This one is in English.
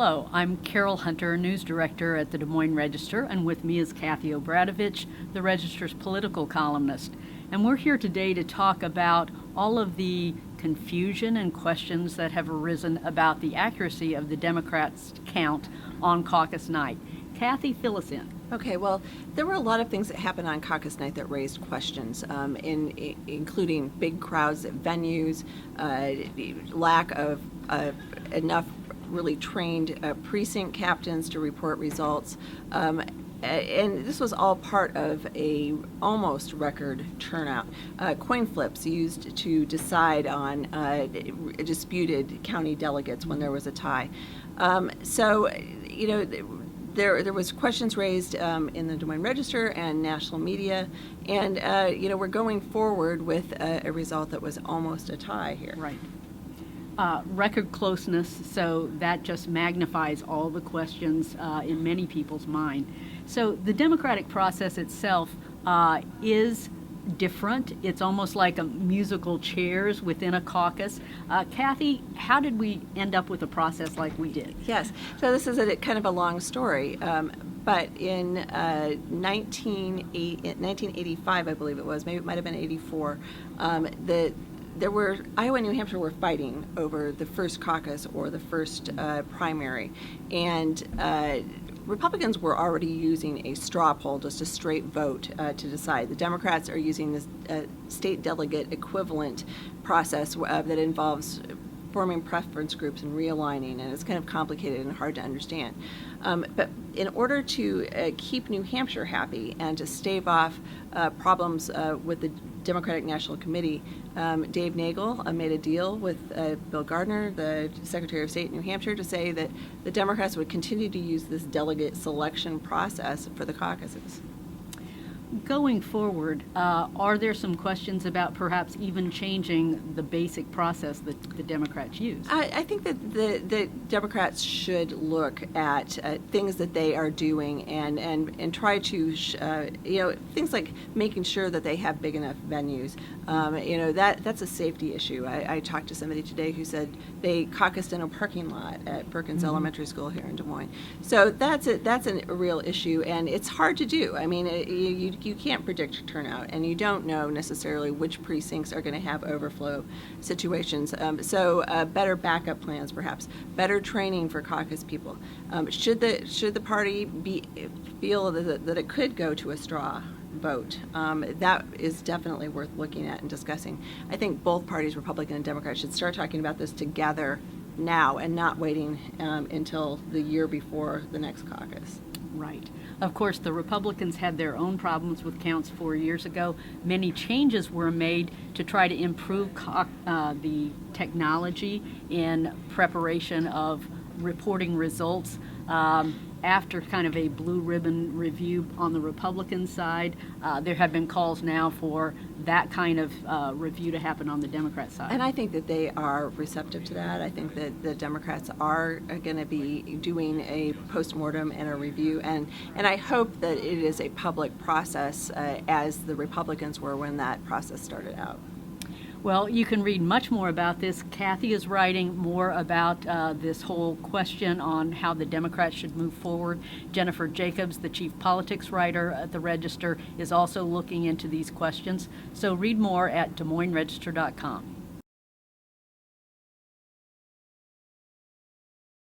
Hello, I'm Carol Hunter, news director at the Des Moines Register, and with me is Kathie Obradovich, the Register's political columnist. And we're here today to talk about all of the confusion and questions that have arisen about the accuracy of the Democrats' count on caucus night. Kathie, fill us in. Okay, well, there were a lot of things that happened on caucus night that raised questions, including big crowds at venues, lack of enough really trained precinct captains to report results, and this was all part of a almost record turnout. Coin flips used to decide on disputed county delegates when there was a tie. There was questions raised in the Des Moines Register and national media, and we're going forward with a result that was almost a tie here. Right. Record closeness, so that just magnifies all the questions in many people's mind. So the democratic process itself is different. It's almost like a musical chairs within a caucus. Kathie, how did we end up with a process like we did? Yes, so this is kind of a long story, but in 1985, I believe it was, maybe it might have been 84, Iowa and New Hampshire were fighting over the first caucus or the first primary, and Republicans were already using a straw poll, just a straight vote to decide. The Democrats are using this state delegate equivalent process that involves forming preference groups and realigning, and it's kind of complicated and hard to understand. But in order to keep New Hampshire happy and to stave off problems with the Democratic National Committee, Dave Nagel made a deal with Bill Gardner, the Secretary of State in New Hampshire, to say that the Democrats would continue to use this delegate selection process for the caucuses. Going forward, are there some questions about perhaps even changing the basic process that the Democrats use? I think that the Democrats should look at things that they are doing and try to, things like making sure that they have big enough venues. That's a safety issue. I talked to somebody today who said they caucused in a parking lot at Perkins Elementary School here in Des Moines. So that's a real issue, and it's hard to do. I mean, you can't predict turnout, and you don't know necessarily which precincts are going to have overflow situations. So better backup plans, perhaps better training for caucus people. Should the party feel that it could go to a straw vote, that is definitely worth looking at and discussing. I think both parties, Republican and Democrat, should start talking about this together now and not waiting until the year before the next caucus. Right. Of course, the Republicans had their own problems with counts 4 years ago. Many changes were made to try to improve the technology in preparation of reporting results. After kind of a blue ribbon review on the Republican side, there have been calls now for that kind of review to happen on the Democrat side. And I think that they are receptive to that. I think that the Democrats are going to be doing a postmortem and a review, and I hope that it is a public process as the Republicans were when that process started out. Well, you can read much more about this. Kathie is writing more about this whole question on how the Democrats should move forward. Jennifer Jacobs, the chief politics writer at the Register, is also looking into these questions. So read more at DesMoinesRegister.com.